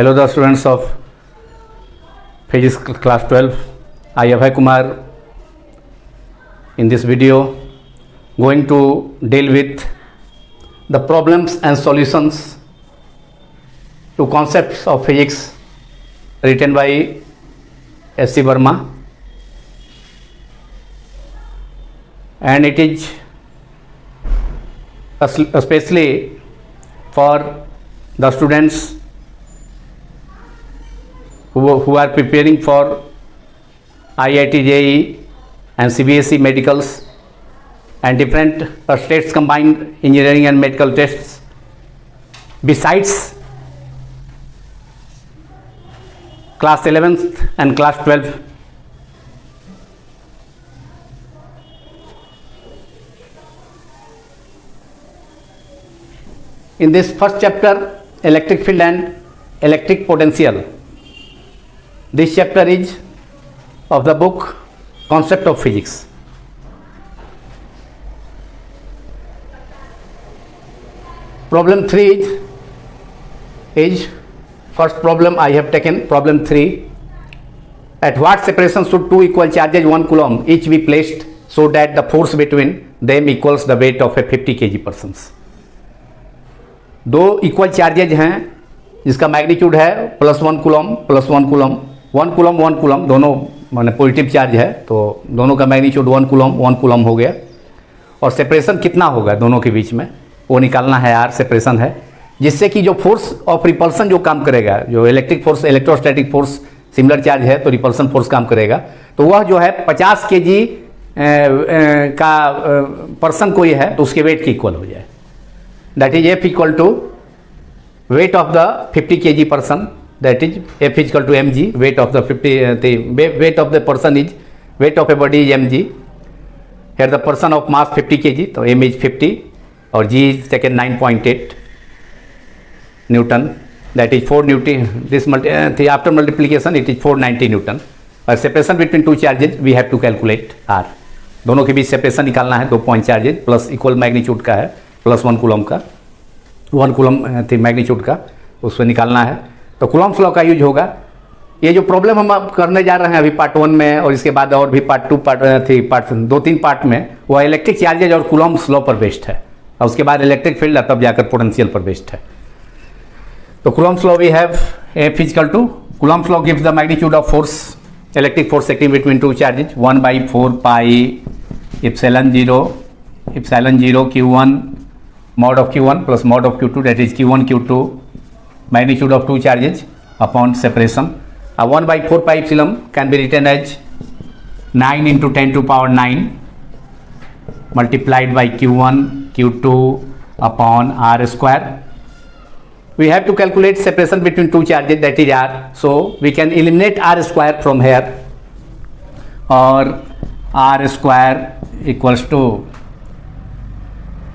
Hello, the students of Physics class 12. I Abhay Kumar. In this video, going to deal with the problems and solutions to concepts of physics written by S.C. Verma, and it is especially for the students who are preparing for IIT JEE and CBSE medicals and different states combined engineering and medical tests. Besides class 11th and class 12. In this first chapter, electric field and electric potential, this chapter is of the book Concept of Physics. Problem 3 is first problem I have taken, problem 3. At what separation should two equal charges 1 coulomb each be placed so that the force between them equals the weight of a 50 kg persons? दो equal charges हैं जिसका magnitude है +1 coulomb +1 coulomb, 1 coulomb 1 coulomb, दोनों माने positive charge है तो दोनों का मैग्नीट्यूड 1 कूलम हो गया। और सेपरेशन कितना होगा दोनों के बीच में वो निकालना है, आर सेपरेशन है, जिससे कि जो फोर्स ऑफ रिपल्सन जो काम करेगा, जो electric force electrostatic force similar charge है तो रिपल्सन फोर्स काम करेगा, तो वह जो है 50 kg का पर्सन कोई है तो उसके वेट के इक्वल हो जाए। That is F equal to weight of the 50 kg person, that is F is equal to mg, weight of the weight of the person is, weight of a body is mg. Here the person of mass 50 kg, so m is 50 और g is taken 9.8 Newton, that is 4 Newton. This after multiplication it is 490 Newton. और separation between two charges we have to calculate r. दोनों के बीच separation निकालना है, 2 point charges plus equal magnitude का है, +1 coulomb का, 1 coulomb थी मैग्नीट्यूड का, उस पर निकालना है तो कूलम्स लॉ का यूज होगा। ये जो प्रॉब्लम हम अब करने जा रहे हैं अभी पार्ट 1 में और इसके बाद और भी पार्ट 2 पार्ट 2-3 पार्ट में, वो इलेक्ट्रिक चार्जेज और कूलम्स लॉ पर बेस्ड है और उसके बाद इलेक्ट्रिक फील्ड है तब जाकर पोटेंशियल पर बेस्ड है। तो Coulomb's law we have F equal to, Coulomb's law gives the magnitude of force, electric force acting between two charges 1/4 pi epsilon 0 Q1 mod of Q1 plus mod of Q2, that is Q1 Q2 magnitude of two charges upon separation. 1/4 pi epsilon can be written as 9 into 10 to power 9 multiplied by Q1 Q2 upon R square. We have to calculate separation between two charges, that is R, so we can eliminate R square from here, or R square equals to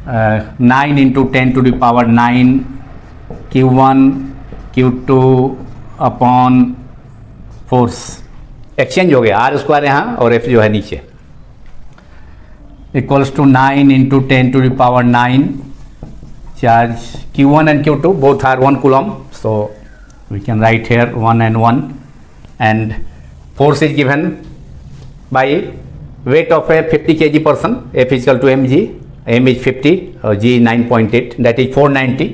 9 into 10 to the power 9 Q1 Q2 upon force, exchange हो गया, are square यहाँ और F जो है नीचे, equals to 9 into 10 to the power 9 charge Q1 and Q2 both are 1 coulomb, so we can write here 1 and 1, and force is given by weight of a 50 kg person, F is equal to mg, m is 50 और g 9.8, that is 490.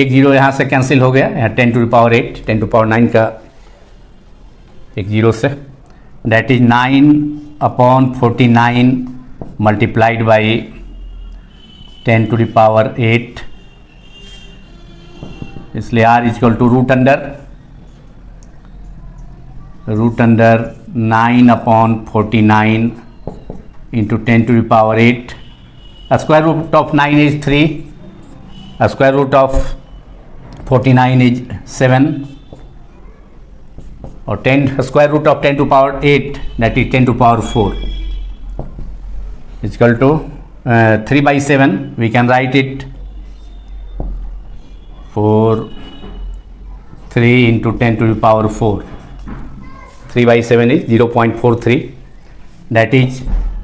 एक zero यहाँ से cancel हो गया, यहाँ 10 to the power 8, 10 to the power 9 का एक zero से, that is 9/49 multiplied by 10 to the power 8, इसलिए r is equal to root under 9/49 into 10 to the power 8. Square root of 9 is 3, square root of 49 is 7, और 10 square root of 10 to the power 8, that is 10 to the power 4, is equal to 3/7. We can write it 4 3 into 10 to the power 4. 3 by 7 is 0.43. That is,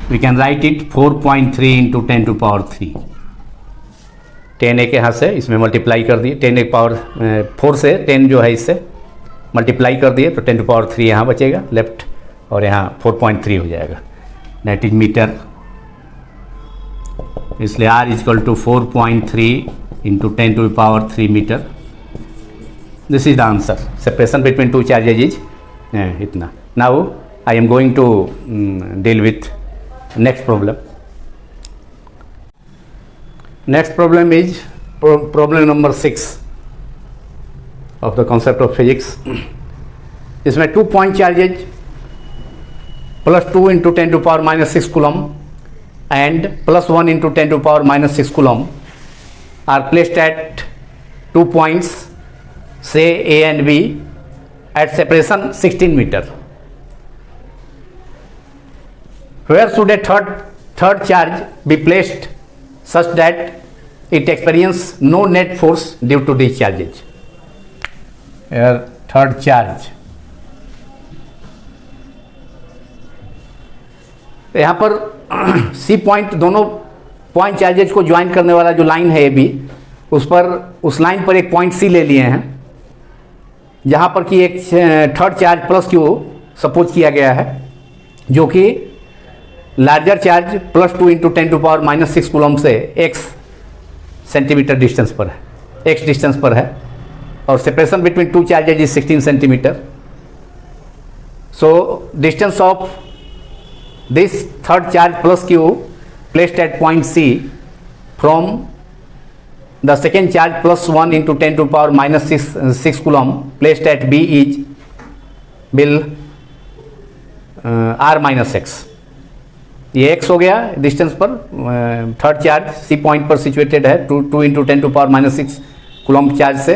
we can write it 4.3 into 10 to power 3. 10 एक यहाँ से इसमें multiply कर दिए, 10 एक power 4 से 10 जो है इससे मल्टीप्लाई कर दिए तो 10 टू पावर 3 यहाँ बचेगा लेफ्ट और यहाँ 4.3 हो जाएगा. That is metre. इसलिए R is equal to 4.3 into 10 to power 3 metre. This is the answer. Separation between two charges is इतना. Now I am going to deal with next problem. Next problem is problem number 6 of the concept of physics. इसमें 2 point charges +2 into 10 to power -6 coulomb and +1 into 10 to power -6 coulomb are placed at 2 points, say A and B, at separation 16 meter. Where should a third charge be placed such that it experience no net force due to these charges? Here, third charge. तो यहाँ पर C point, दोनों point charges को join करने वाला जो line है A B, उस लाइन पर एक पॉइंट सी ले लिए हैं जहाँ पर कि एक third charge plus Q suppose किया गया है जो कि larger charge +2 into 10 to power -6 coulomb से x सेंटीमीटर डिस्टेंस पर है, x डिस्टेंस पर है और separation between two charges is 16 centimetre. So distance of this third charge plus q placed at point C from the second charge +1 into 10 to power -6 coulomb placed at B is will R minus x. ये x हो गया distance पर. Third charge C point पर situated है 2 into 10 to power -6 coulomb charge से,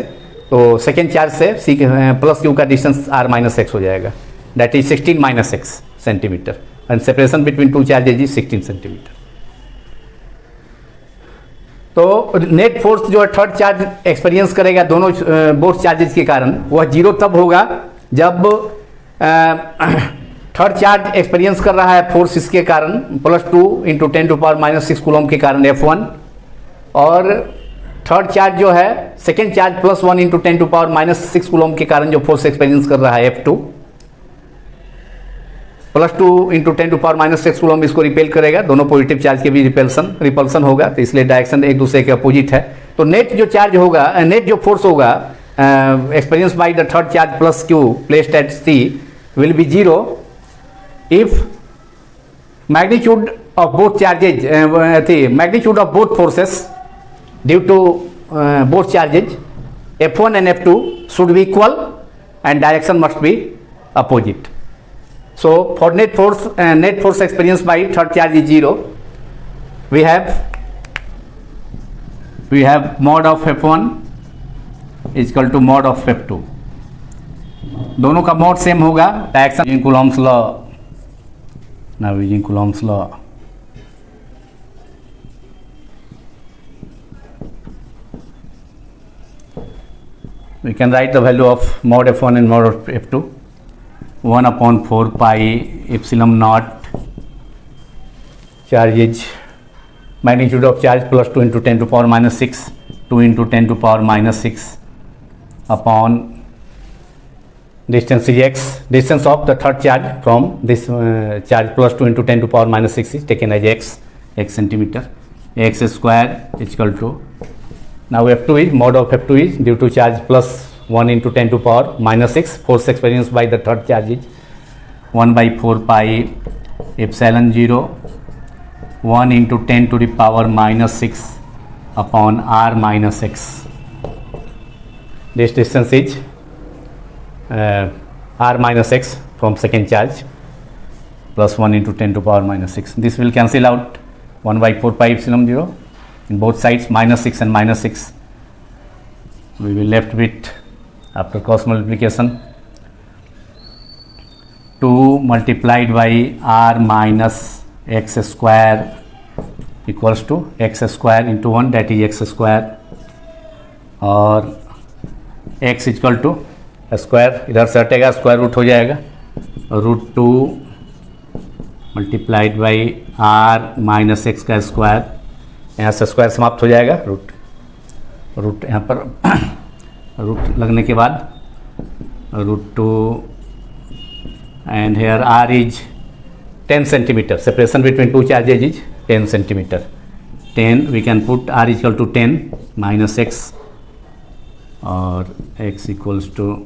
तो second charge से C plus Q का डिस्टेंस R माइनस एक्स हो जाएगा. That is 16 minus X centimetre and separation between two charges is 16 centimetre. तो net force जो है थर्ड चार्ज एक्सपीरियंस करेगा दोनों बोथ चार्जेज के कारण, वह जीरो तब होगा जब थर्ड चार्ज एक्सपीरियंस कर रहा है फोर्स इसके कारण +2 इंटू 10 टू पावर -6 कूलम के कारण F1, और थर्ड चार्ज जो है second charge +1 into 10 to power -6 coulomb के कारण जो फोर्स एक्सपीरियंस कर रहा है F2. +2 into 10 to power -6 coulomb इसको रिपेल करेगा, दोनों पॉजिटिव चार्ज के भी रिपल्सन होगा, तो इसलिए डायरेक्शन एक दूसरे के अपोजिट है. तो नेट जो चार्ज होगा, नेट जो फोर्स होगा experience by the third charge plus Q placed at C will be zero if magnitude of both charges, the magnitude of both forces due to both charges F1 and F2 should be equal and direction must be opposite. So for net force experienced by third charge is zero. We have mod of F1 is equal to mod of F2. दोनों का mod same होगा. Direction in Coulomb's law. Now using Coulomb's law, we can write the value of mod F1 and mod of F2. 1/4 pi epsilon naught charge is magnitude of charge +2 into 10 to power -6, 2 into 10 to power -6 upon distance is x. Distance of the third charge from this charge +2 into 10 to power -6 is taken as x centimeter. X square is equal to, now F2 is mod of F2 is due to charge +1 into 10 to power -6. Force experienced by the third charge is 1/4 pi epsilon 0 1 into 10 to the power -6 upon R minus x. This distance is R minus x from second charge +1 into 10 to power -6. This will cancel out 1/4 pi epsilon 0 in both sides, -6 and -6. We will left with, after cross multiplication, 2 multiplied by R minus x square equals to x square into 1, that is x square, or x is equal to square इधर से हटेगा, square root हो जाएगा, √2 multiplied by R minus X का square, यहाँ से square समाप्त हो जाएगा, रूट यहाँ पर रूट लगने के बाद √2 and here r is 10 centimeter, separation between two charges is 10 centimeter, 10 we can put r is equal to 10 minus x or x equals to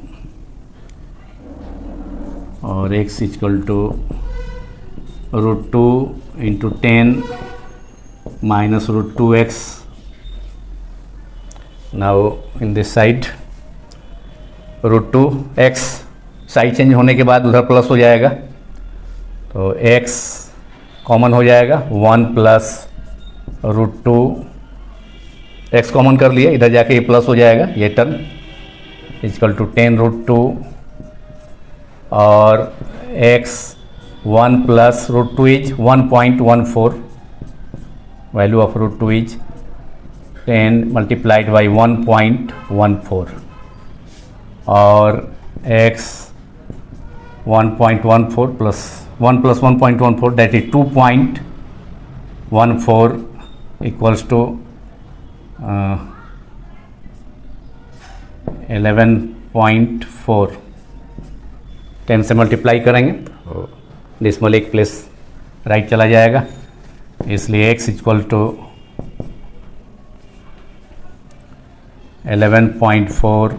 x is equal to √2 into 10 minus √2x. now in this side √2x side change होने के बाद उधर plus हो जाएगा, तो x common हो जाएगा, 1 plus √2 x common कर लिए, इधर जाके ये प्लस हो जाएगा, ये टर्म इक्वल टू 10 √2 और x 1 plus √2 is 1.14, value of √2 is 10 multiplied by 1.14 और x 1.14 plus 1 plus 1.14 that is 2.14 equals to 11.4, 10 से मल्टीप्लाई करेंगे तो डिसमल एक प्लेस राइट चला जाएगा, इसलिए x equal to 11.4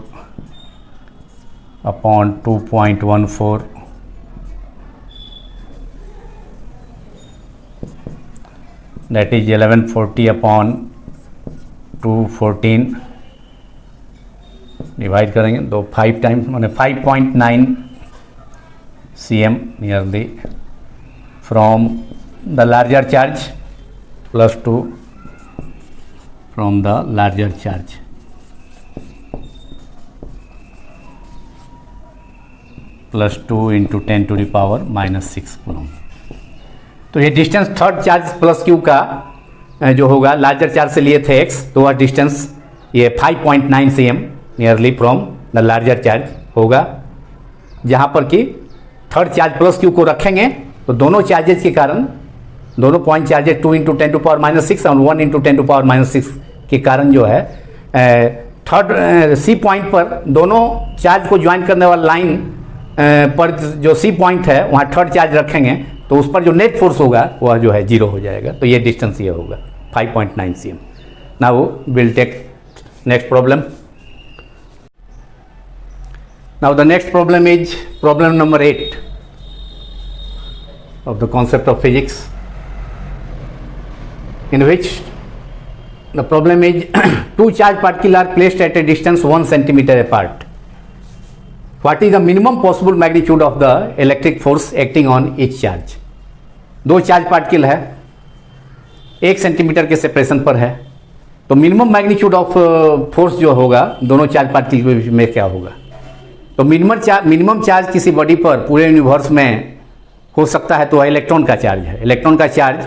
upon 2.14 that is 1140 upon 214 divide करेंगे तो 5 टाइम्स माने 5.9 cm nearly from the larger charge plus 2 from the larger charge, plus 2 into 10 to the power -6 coulomb. तो ये distance third charge plus Q का जो होगा, larger charge से लिए थे x, तो वह डिस्टेंस ये 5.9 cm nearly from the larger charge होगा, जहाँ पर कि थर्ड चार्ज प्लस क्यू को रखेंगे तो दोनों चार्जेज के कारण, दोनों point charges 2 into 10 to power -6 और 1 इंटू 10 टू पावर -6 के कारण जो है थर्ड सी पॉइंट पर दोनों चार्ज को ज्वाइन करने वाला लाइन पर जो सी पॉइंट है वहाँ थर्ड चार्ज रखेंगे तो उस पर जो नेट फोर्स होगा वह जो है 0 हो जाएगा, तो ये डिस्टेंस ये होगा 5.9 cm। Now will take next problem. Now the next problem is problem number 8 of the concept of physics, in which the problem is two charged particles are placed at a distance 1 centimeter apart. What is the minimum possible magnitude of the electric force acting on each charge? दो charge particle है, 1 centimetre के separation पर है, तो minimum magnitude of force जो होगा दोनों charge particle के बीच में क्या होगा? तो मिनिमम चार्ज किसी बॉडी पर पूरे यूनिवर्स में हो सकता है तो वह इलेक्ट्रॉन का चार्ज है। इलेक्ट्रॉन का charge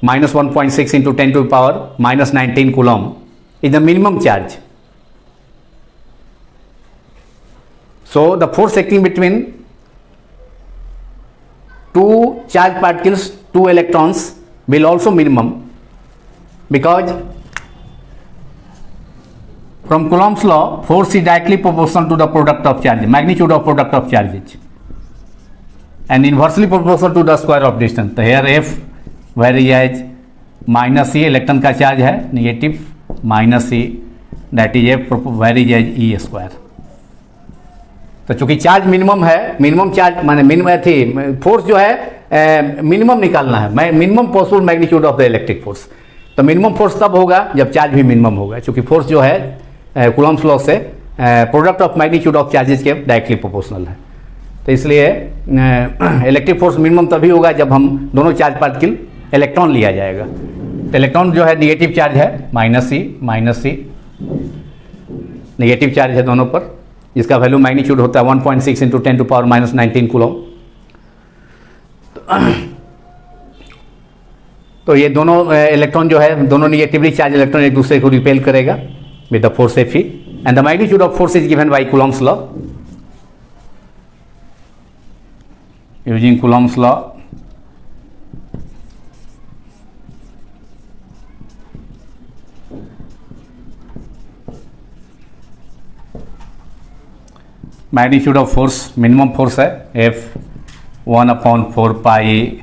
-1.6 into 10 to power -19 coulomb is the minimum charge. So the force acting between two charged particles, two electrons will also minimum, because from Coulomb's law force is directly proportional to the product of charge, magnitude of product of charges, and inversely proportional to the square of distance. तो here F varies as -e, electron का charge है negative, -e that is F varies as e square. तो चूंकि charge minimum है, minimum charge माने minimum थी force जो है मिनिमम निकालना है, minimum possible magnitude of the electric force. तो मिनिमम फोर्स तब होगा जब चार्ज भी मिनिमम होगा, क्योंकि फोर्स जो है कूलम्स लॉ से product of magnitude of charges के डायरेक्टली प्रोपोर्शनल है। तो इसलिए इलेक्ट्रिक फोर्स मिनिमम तभी होगा जब हम दोनों चार्ज पार्टिकल इलेक्ट्रॉन लिया जाएगा। तो इलेक्ट्रॉन जो है निगेटिव चार्ज है, -e निगेटिव चार्ज है दोनों पर, जिसका वैल्यू मैग्नीट्यूड होता है 1.6 इंटू 10 टू पावर -19 कूलम। तो ये दोनों इलेक्ट्रॉन जो है, दोनों निगेटिवली चार्ज इलेक्ट्रॉन एक दूसरे को रिपेल करेगा with the force Fe। and the magnitude of force is given by Coulomb's law. Using Coulomb's law, magnitude of force, minimum force है F1/4 pi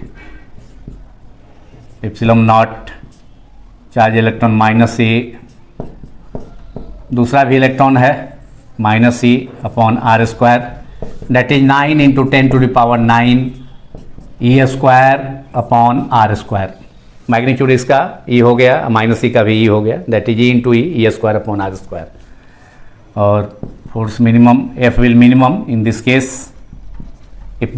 epsilon not charge electron minus E, दूसरा भी electron है minus E/r², that is 9 × 10⁹ E²/r². Magnitude इसका E हो गया, minus E का भी E हो गया, दैट इज E × E² और force minimum F will minimum in this case if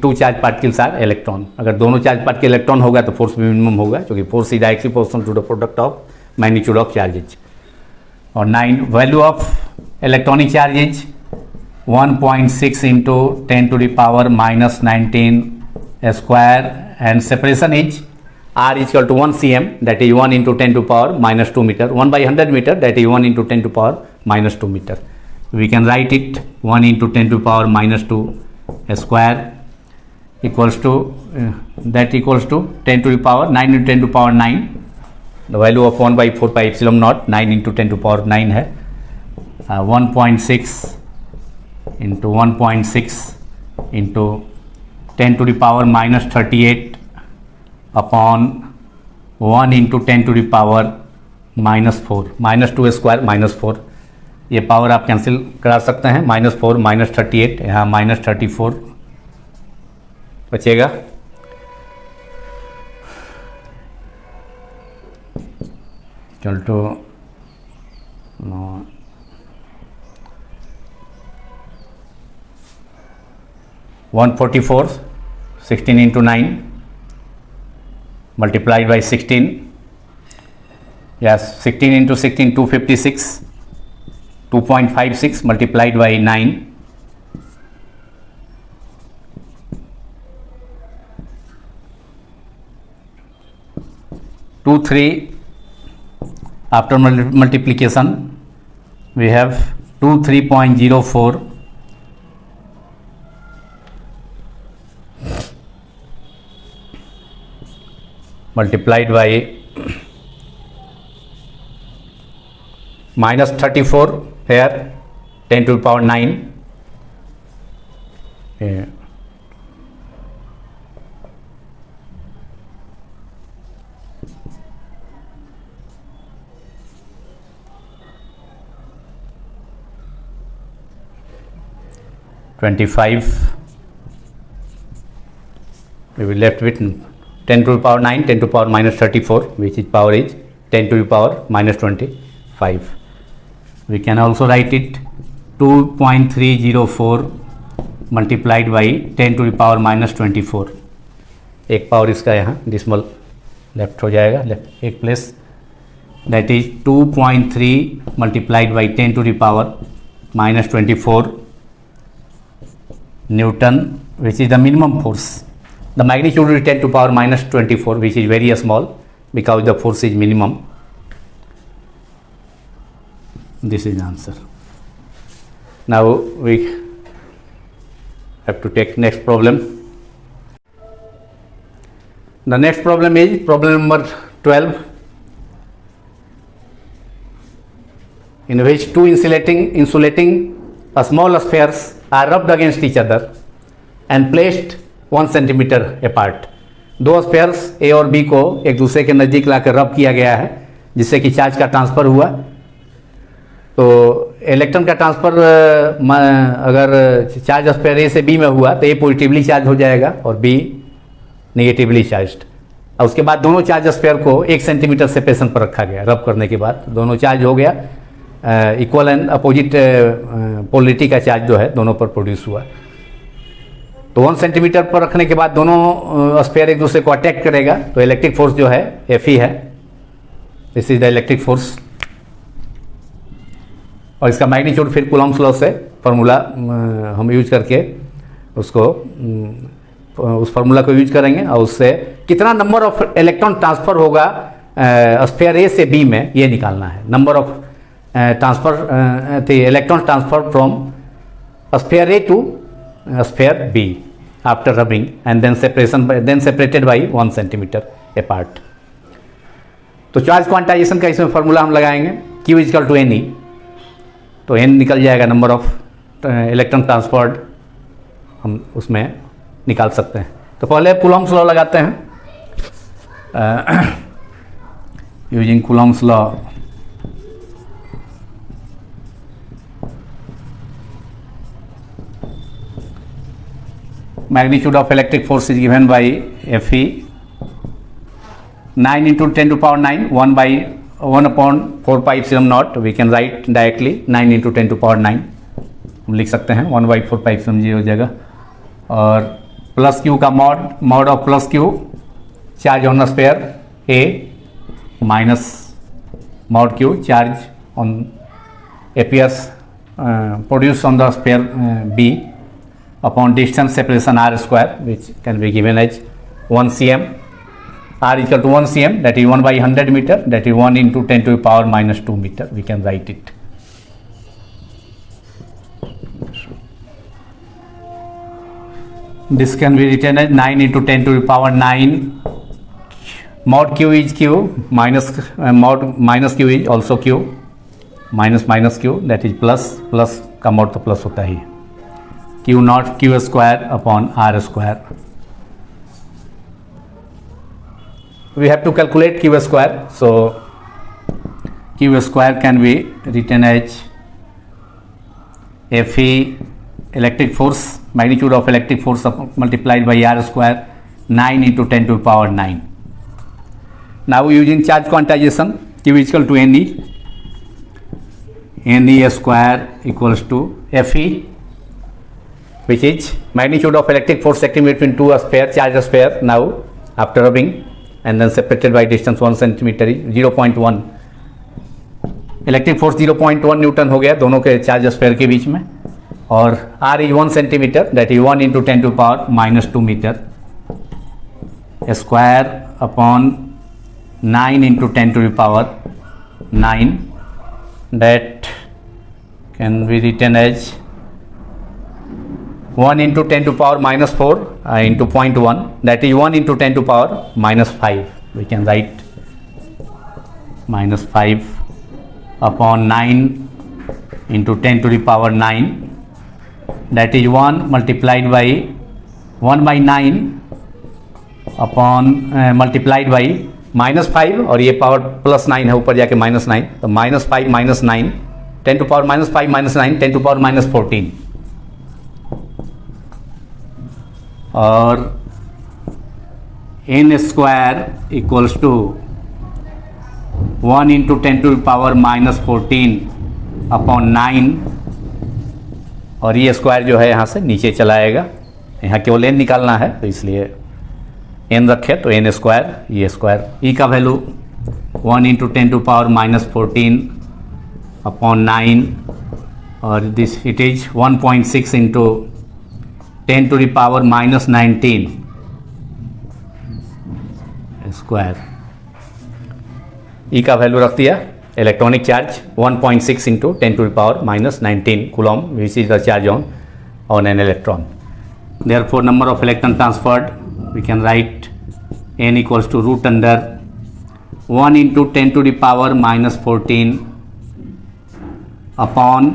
two charge particles are electron. अगर दोनों चार्ज पार्टिकल इलेक्ट्रॉन होगा तो फोर्स भी मिनिमम होगा, क्योंकि force is directly proportional to the product of magnitude of charges. और 9 value of electronic charges 1.6 × 10⁻⁻19² and separation is R is equal to 1 cm, that is 1 × 10⁻⁻2 meter, 1/100 meter, that is 1 × 10⁻⁻2 meter. We can write it 1 × 10⁻⁻2 square equals to 10⁻9 × 10⁻9. The value of 1/4 pi epsilon naught 9 × 10⁻9 है 1.6 × 1.6 × 10⁻⁻38 upon 1 × 10⁻⁻4 -2² -4. ये power आप cancel करा सकते हैं, -4 -38, यहाँ -34 बचेगा. चल तो 144 16 × 9 multiplied by 16. Yes, 16 × 16 256, 2.56 multiplied by 9. Two 3 after multiplication we have 23.04 multiplied by -34 here 10⁻9. Yeah. (25) we will left with 10⁻9 10⁻−34, which is power is 10⁻−25. We can also write it 2.304 multiplied by 10⁻−24. एक power इसका यहाँ डिसमल लेफ्ट हो जाएगा, left एक place, that is 2.3 multiplied by 10⁻−24 Newton, which is the minimum force. The magnitude is 10⁻−24, which is very small because the force is minimum. This is the answer. Now we have to take next problem. The next problem is problem number 12, in which two insulating small spheres are rubbed against each other and placed 1 centimeter apart. दो spheres ए और B को एक दूसरे के नज़दीक लाकर रब किया गया है, जिससे कि चार्ज का ट्रांसफ़र हुआ. तो इलेक्ट्रॉन का ट्रांसफ़र अगर चार्ज स्फेयर ए से बी में हुआ तो ए पॉजिटिवली चार्ज हो जाएगा और बी नेगेटिवली चार्ज्ड. और उसके बाद दोनों चार्ज स्फेयर को 1 सेंटीमीटर सेपरेशन पर रखा गया. रब करने के बाद दोनों चार्ज हो गया, इक्वल एंड अपोजिट पोलरिटी का चार्ज जो है दोनों पर प्रोड्यूस हुआ. तो 1 सेंटीमीटर पर रखने के बाद दोनों स्फेयर एक दूसरे को अटैक करेगा, तो इलेक्ट्रिक फोर्स जो है Fe है. This is the electric force. और इसका मैग्नीट्यूड फिर कूलॉम्स लॉ से फार्मूला हम यूज करके उसको उस फार्मूला को यूज करेंगे और उससे कितना नंबर ऑफ इलेक्ट्रॉन ट्रांसफ़र होगा स्फेयर ए से बी में, ये निकालना है. Number of the electron transfer from sphere A to sphere B after rubbing and then separated by 1 centimeter apart. तो चार्ज क्वांटाइजेशन का इसमें फॉर्मूला हम लगाएंगे Q equal to N E, तो n निकल जाएगा, नंबर ऑफ इलेक्ट्रॉन ट्रांसफर्ड हम उसमें निकाल सकते हैं। तो पहले कूलॉम्स लॉ लगाते हैं। Using Coulomb's law, magnitude of electric force is given by Fe 9 into 10 to power 9 1 by 1 upon 4 pi epsilon naught. We can write directly 9 into 10 to power 9 हम लिख सकते हैं, 1 by 4 pi epsilon 0 हो जाएगा। और plus Q का mod of plus Q charge on the sphere A minus mod Q charge on appears produced on the sphere B upon distance separation r square, which can be given as 1 cm. R is equal to 1 cm, that is 1 by 100 meter, that is 1 into 10 to the power minus 2 meter. We can write it. This can be written as 9 into 10 to the power 9. Mod q is q, mod minus q is also q, minus q, that is plus का mod तो plus होता ही, q naught q square upon r square. We have to calculate q square, so q square can be written as Fe electric force, magnitude of electric force multiplied by r square 9 into 10 to the power 9. Now using charge quantization, q is equal to ne square equals to Fe, which is magnitude of electric force acting between two charged sphere now after rubbing and then separated by distance 1 centimeter is 0.1. Electric force 0.1 Newton हो गया दोनों के charge sphere के बीच में, और r is 1 centimetre, that is 1 into 10 to power minus 2 metre square upon 9 into 10 to the power 9, that can be written as 1 into 10 to power minus 4 into 0.1, that is 1 into 10 to power minus 5. We can write minus 5 upon 9 into 10 to the power 9, that is 1 multiplied by 1 by 9 upon multiplied by minus 5, और ये power plus 9 है ऊपर जाके minus 9, तो minus 5 minus 9 10 to power minus 5 minus 9 10 to power minus 14, और n square equals to 1 into 10 to the power minus 14 upon 9, और ये square जो है यहाँ से नीचे चला आएगा, यहाँ केवल n निकालना है तो इसलिए n रखे, तो n स्क्वायर, ये स्क्वायर e का value 1 into 10 to power minus 14 upon 9, और this it is 1.6 into 10 to the power minus 19 square. E का वैल्यू रख दिया, electronic charge 1.6 into 10 to the power minus 19 coulomb, which is the charge on an electron. Therefore number of electron transferred we can write n equals to root under 1 into 10 to the power minus 14 upon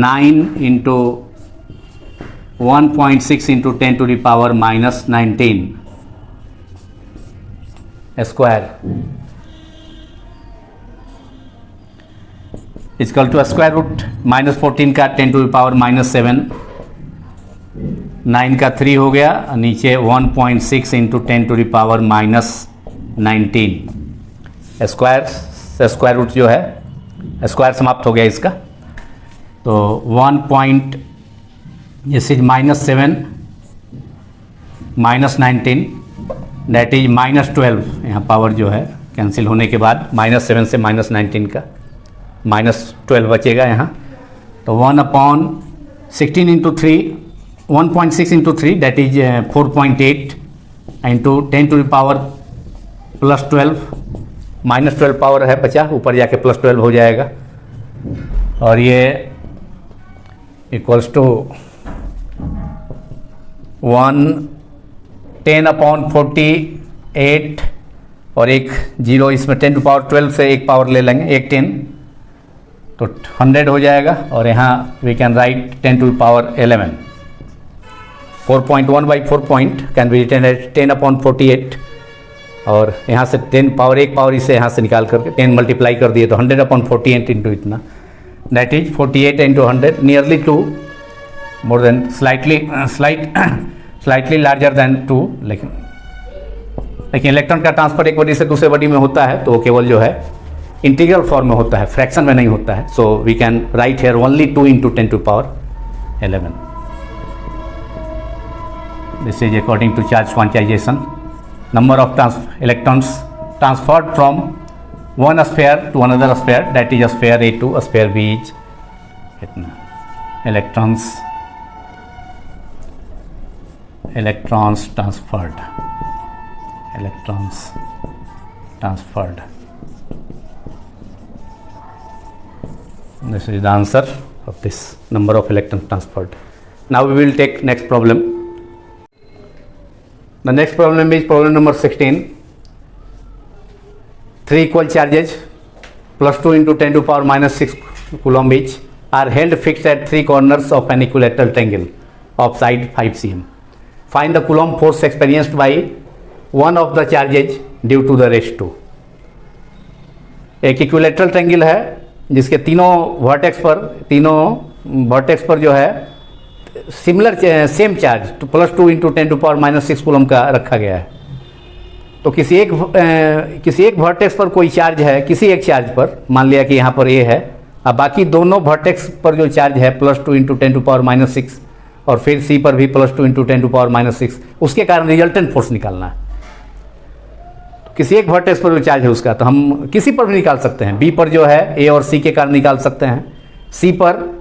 9 into 1.6 into 10 to the power minus 19 square equal to square root minus 14 का 10 to the power minus 7, 9 का 3 हो गया, नीचे 1.6 into 10 to the power minus 19 square root जो है square समाप्त हो गया इसका, तो 1. This is minus 7 minus 19, that is minus 12, यहाँ पावर जो है कैंसिल होने के बाद minus 7 से minus 19 का minus 12 बचेगा यहाँ, तो 1 upon 16 into 3 1.6 into 3 that is 4.8 into 10 to the power plus 12 minus 12 power है बचा, ऊपर जाके plus 12 हो जाएगा, और ये इक्वल्स टू 110/48 और एक जीरो, इसमें 10⁻12 से एक पावर ले लेंगे, एक 10 तो 100 हो जाएगा। और यहाँ we can write 10⁻11, 4.1 by 4 point can be written at 10/48 और यहाँ से 10 पावर एक पावर इसे यहाँ से निकाल करके 10 मल्टीप्लाई कर दिए तो 100/48 इंटू इतना, that is 48 into 100 nearly 2, more than slightly larger than 2। लेकिन इलेक्ट्रॉन का ट्रांसफर एक बॉडी से दूसरे बॉडी में होता है तो केवल जो है इंटीग्रल फॉर्म में होता है, फ्रैक्शन में नहीं होता है। So we can write here only 2 into 10⁻11। This is according to charge quantization, number of electrons transferred from one sphere to another sphere, that is a sphere A to a sphere B is इतना electrons transferred, this is the answer of this number of electrons transferred. Now we will take next problem. The next problem is problem number 16. 3 equal charges plus 2 into 10⁻6 coulomb each are held fixed at 3 corners of an equilateral triangle of side 5 cm. Find the coulomb force experienced by one of the charges due to the rest 2. एक equilateral triangle है जिसके तीनों vertex पर जो है similar same charge plus 2 into 10⁻6 coulomb का रखा गया है। तो किसी एक वर्टेक्स पर कोई चार्ज है, किसी एक चार्ज पर मान लिया कि यहाँ पर ए है, अब बाकी दोनों वर्टेक्स पर जो चार्ज है प्लस 2 into 10⁻6 और फिर सी पर भी प्लस 2 into 10⁻6, उसके कारण रिजल्टेंट फोर्स निकालना है। तो किसी एक वर्टेक्स पर जो चार्ज है उसका तो हम किसी पर भी निकाल सकते हैं, बी पर जो है ए और सी के कारण निकाल सकते हैं, सी पर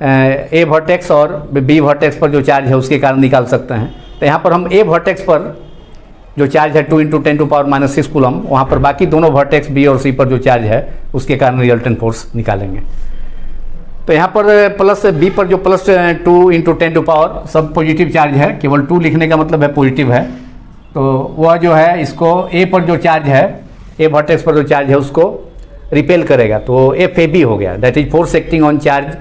ए वर्टेक्स और बी वर्टेक्स पर जो चार्ज है उसके कारण निकाल सकते हैं। तो यहाँ पर हम ए वर्टेक्स पर जो चार्ज है 2 into 10⁻6 कूलम, वहाँ पर बाकी दोनों वर्टेक्स बी और सी पर जो चार्ज है उसके कारण रिजल्टेंट फोर्स निकालेंगे। तो यहाँ पर प्लस बी पर जो प्लस 2 into 10⁻, सब पॉजिटिव चार्ज है, केवल 2 लिखने का मतलब है पॉजिटिव है। तो वह जो है इसको ए पर जो चार्ज है, ए वर्टेक्स पर जो चार्ज है उसको रिपेल करेगा, तो एफ ए बी हो गया, that is force acting on charge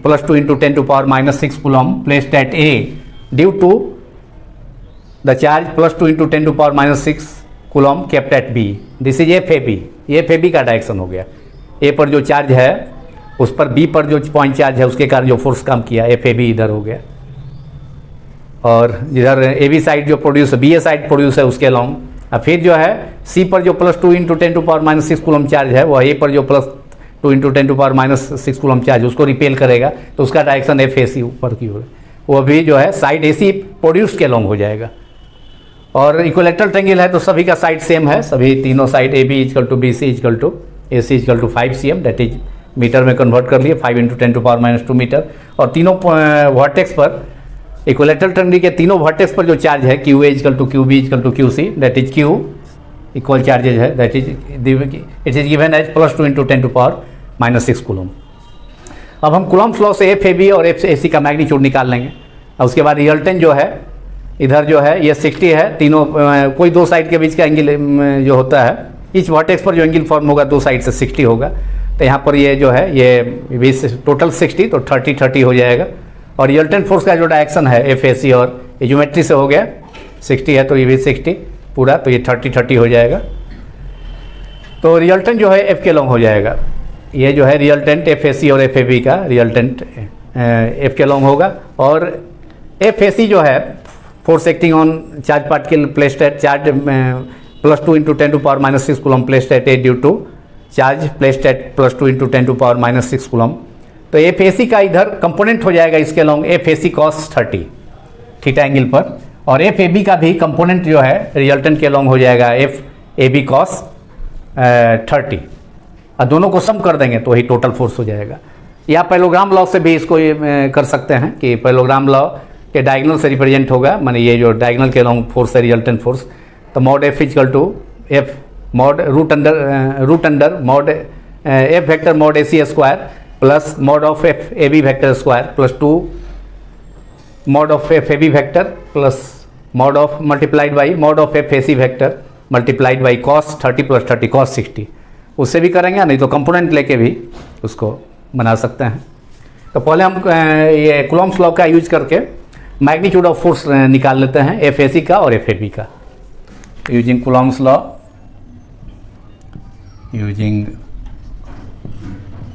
plus 2 into 10⁻6 coulomb placed at A due to the charge plus 2 into 10⁻6 coulomb kept at B, this is F A B. ये F A B का direction हो गया, ए पर जो charge है उस पर B पर जो पॉइंट चार्ज है उसके कारण जो फोर्स काम किया, एफ ए बी इधर हो गया। और इधर ए बी साइड जो प्रोड्यूस है, बी ए साइड प्रोड्यूस है उसके अलाउंग, और फिर जो है सी पर जो प्लस 2 into 10⁻6 कूलम चार्ज है वह ए पर जो प्लस 2 into 10⁻6 कूलम चार्ज उसको रिपेल करेगा, तो उसका डायरेक्शन एफ ए सी ऊपर की ओर, वो भी जो है साइड ए सी प्रोड्यूस के अलाउंग हो जाएगा। और इक्विलेटरल ट्रायंगल है तो सभी का साइड सेम है, सभी तीनों side A B equal to B C equal to A C equal to 5 cm, that is metre में कन्वर्ट कर लिए 5 into 10⁻2 मीटर। और तीनों वर्टेक्स पर इक्विलेटरल ट्रायंगल के तीनों वर्टेक्स पर जो चार्ज है Q A equal to Q B equal to Q C, that is Q equal charges है, that is it is given as plus 2 into 10⁻6 coulomb. अब हम कूलम्स लॉ से एफ ए बी और F A C का magnitude निकाल लेंगे, और उसके बाद रिजल्टेंट जो है इधर जो है ये 60 है, तीनों कोई दो साइड के बीच का एंगल जो होता है, इच वर्टेक्स पर जो एंगल फॉर्म होगा दो साइड से 60 होगा, तो यहाँ पर ये जो है ये टोटल 60 तो 30 हो जाएगा। और रिजल्टेंट फोर्स का जो डायरेक्शन है एफ ए सी और ये ज्योमेट्री से हो गया, 60 है तो ये भी 60 पूरा, तो ये 30 हो जाएगा। तो रिजल्टेंट जो है एफ के लॉन्ग हो जाएगा, ये जो है रिजल्टेंट एफ ए सी और एफ ए बी का रिजल्टेंट एफ के लॉन्ग होगा। और एफ ए सी जो है force acting on charge particle placed at charge plus 2 into 10⁻6 coulomb placed at A due to charge placed at plus 2 into 10⁻6 coulomb. तो F A C का इधर component हो जाएगा इसके long F A C cos 30 theta angle पर, और F A B का भी कंपोनेंट जो है रिजल्टेंट के लॉन्ग हो जाएगा एफ ए बी कॉस 30, और दोनों को सम कर देंगे तो वही टोटल फोर्स हो जाएगा। या पैरेललोग्राम लॉ से भी इसको कर सकते हैं कि पैरेललोग्राम लॉ के डायगोनल से रिप्रेजेंट होगा, माने ये जो डायगोनल के लॉन्ग फोर्स है रिजल्टेंट फोर्स, तो mod F equal to F mod root under mod F vector mod A C square plus mod of F A B vector square plus 2 mod of F A B vector plus mod of multiplied by mod of F A C vector multiplied by cos 30 plus 30 cos 60, उससे भी करेंगे, नहीं तो component लेके भी उसको बना सकते हैं। तो पहले हम ये कूलॉम्स लॉ का यूज करके मैग्नीट्यूड ऑफ फोर्स निकाल लेते हैं एफ ए सी का और एफ ए बी का, using Coulomb's law, using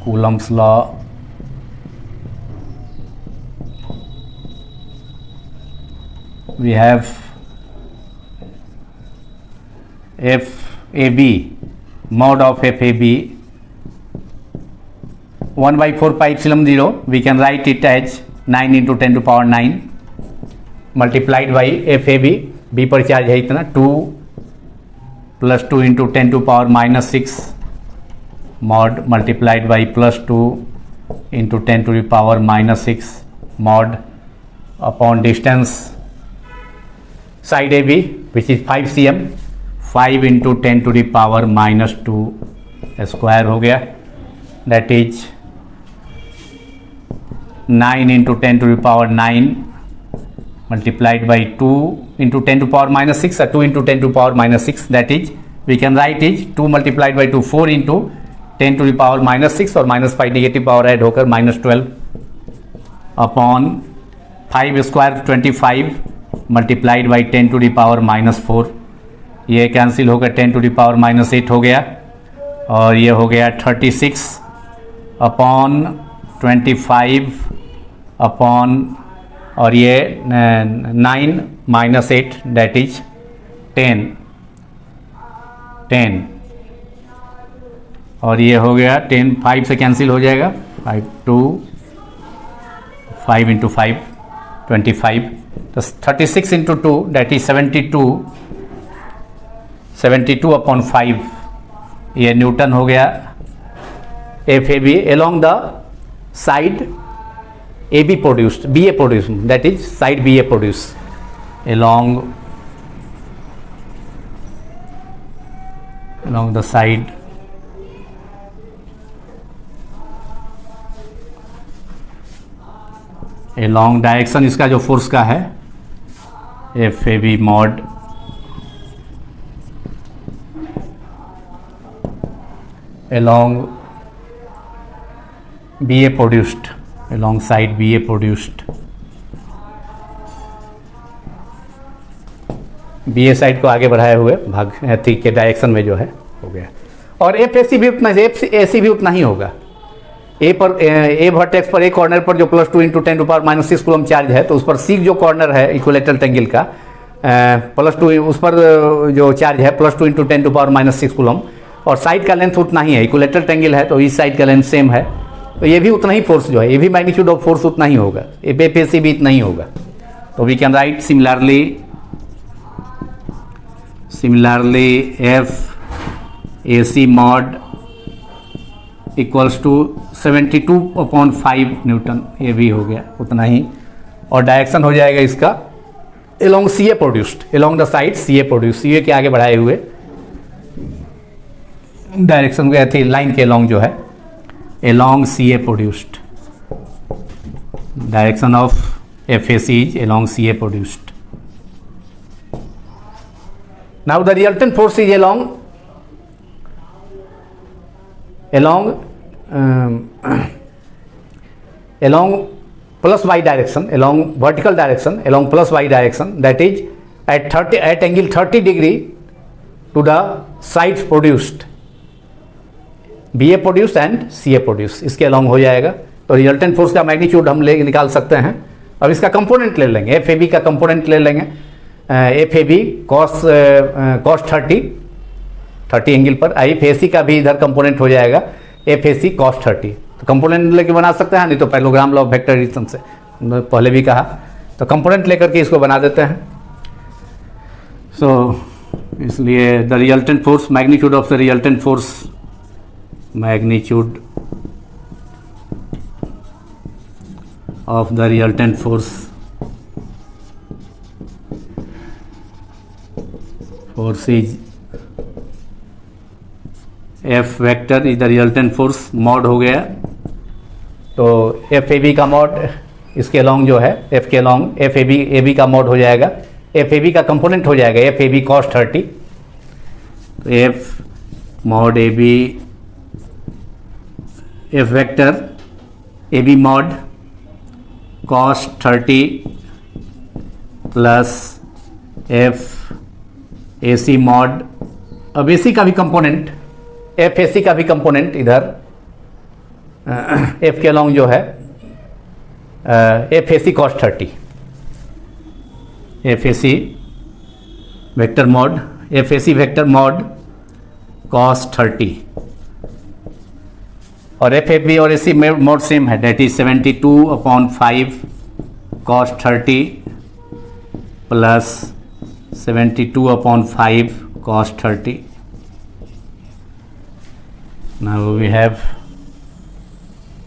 Coulomb's law we have FAB mod of FAB 1/4 pi epsilon 0, we can write it as 9 into 10 to power 9 multiplied by FAB, B पर charge है इतना 2 plus 2 into 10 to power minus 6 mod multiplied by plus 2 into 10 to the power minus 6 mod upon distance side AB which is 5 cm, 5 into 10 to the power minus 2 square हो गया, that is 9 into 10 to the power 9 multiplied by 2 into 10 to power minus 6 or 2 into 10 to power minus 6, that is we can write is 2 multiplied by 2 4 into 10 to the power minus 6 और minus 5 negative power add होकर minus 12 upon 5 square 25 multiplied by 10 to the power minus 4, ये cancel होकर 10 to the power minus 8 हो गया और ये हो गया 36 अपॉन 25 अपॉन और ये 9 माइनस 8 डेट इज 10 और ये हो गया 10 5 से कैंसिल हो जाएगा 5 2 5 इंटू 5 25, तो 36 इंटू 2 डेट इज 72 अपॉन 5, ये न्यूटन हो गया F A B along the side A B produced B A produce, that is side B A produce along the side along direction इसका जो फोर्स का है F A B mod along B A produced along side B A produced, B A side को आगे बढ़ाए हुए भाग थी के डायरेक्शन में जो है हो गया। और एफ ए सी भी उतना एफ ए सी भी उतना ही होगा, ए पर ए वर्टेक्स पर ए कॉर्नर पर जो +2 into 10 to power minus 6 coulomb charge है, तो उस पर सी जो कॉर्नर है इक्विलेटरल ट्रायंगल का +2 उस पर जो चार्ज है +2 into 10 to power minus 6 coulomb, और साइड का लेंथ उतना ही है, इक्विलेटरल ट्रायंगल है तो इस साइड का लेंथ सेम है, तो ये भी उतना ही फोर्स जो है, ये भी मैग्नीट्यूड ऑफ फोर्स उतना ही होगा, एफ ए सी भी इतना ही होगा। तो we can write similarly F A C mod equals to 72/5 newton, ये भी हो गया उतना ही, और डायरेक्शन हो जाएगा इसका along C A produced, along the side C A produce, C A के आगे बढ़ाए हुए डायरेक्शन गए थे लाइन के एलोंग जो है along C A produced, direction of F A C is along C A produced. Now the resultant force is along plus y direction, along vertical direction, along plus y direction, that is at angle 30 degree to the sides produced, B A produce and C A produce, इसके along हो जाएगा। तो resultant force का magnitude हम निकाल सकते हैं। अब इसका कंपोनेंट ले लेंगे, एफ ए बी का कंपोनेंट ले लेंगे, F A B cos 30 angle पर, एफ ए सी का भी इधर कंपोनेंट हो जाएगा एफ ए सी कॉस 30, तो कंपोनेंट लेके बना सकते हैं, नहीं तो पैरेललोग्राम लॉ ऑफ वेक्टरिज्म से पहले भी कहा, तो कंपोनेंट लेकर के इसको बना देते हैं। सो इसलिए the resultant force, magnitude of the resultant force, magnitude of the resultant force is F vector is the resultant force, mod हो गया। तो एफ ए बी का मॉड इसके अलॉन्ग जो है, एफ के अलॉन्ग एफ ए बी का mod हो जाएगा, एफ ए बी का कंपोनेंट हो जाएगा एफ ए बी कॉस 30। तो F mod A B, F vector A B mod cos 30 plus F A C mod. अब ए सी का भी कंपोनेंट, एफ ए सी का भी कंपोनेंट इधर एफ के अलॉन्ग जो है F A C cos 30, F A C vector mod, F A C vector mod cos 30 और एफ ए बी और ए सी मॉड सेम है, that is 72/5 cos 30 plus 72/5 cos 30. Now we have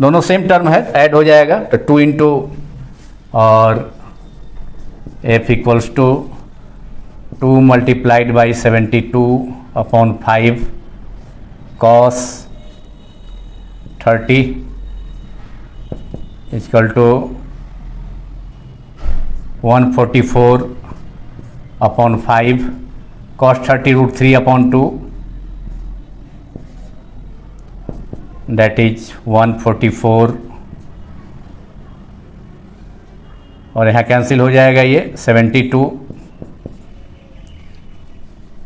दोनों same term है, add हो जाएगा तो 2 into और f equals to 2 multiplied by 72/5 cos 30 equal to 144/5 cos 30 √3/2 that is 144 और यहाँ कैंसिल हो जाएगा ये 72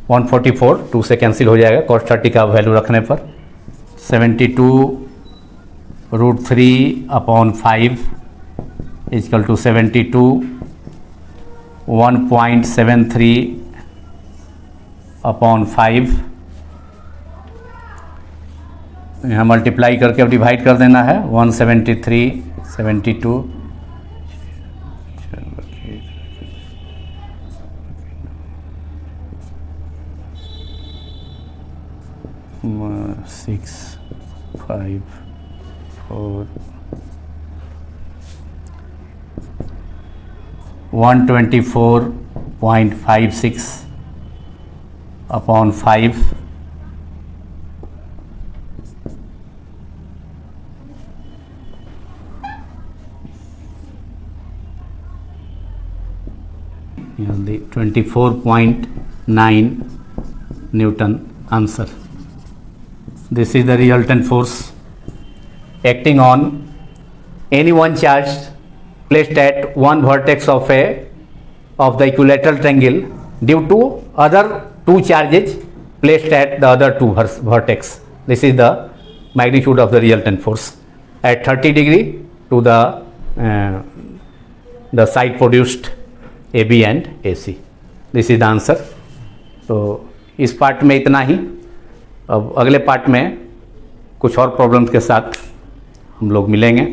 144 2 से कैंसिल हो जाएगा cos 30 का वैल्यू रखने पर 72 √3/5 इक्वल टू 72 1.73/5 यहाँ मल्टीप्लाई करके अब डिवाइड कर देना है 173 72 6 5 4 124.56/5 the 24.9 Newton answer. This is the resultant force acting on any one charge placed at one vertex of the equilateral triangle due to other two charges placed at the other two vertex. This is the magnitude of the resultant force at 30 degree to the side produced AB and AC. This is the answer. तो इस part में इतना ही। अब अगले part में कुछ और problems के साथ हम लोग मिलेंगे।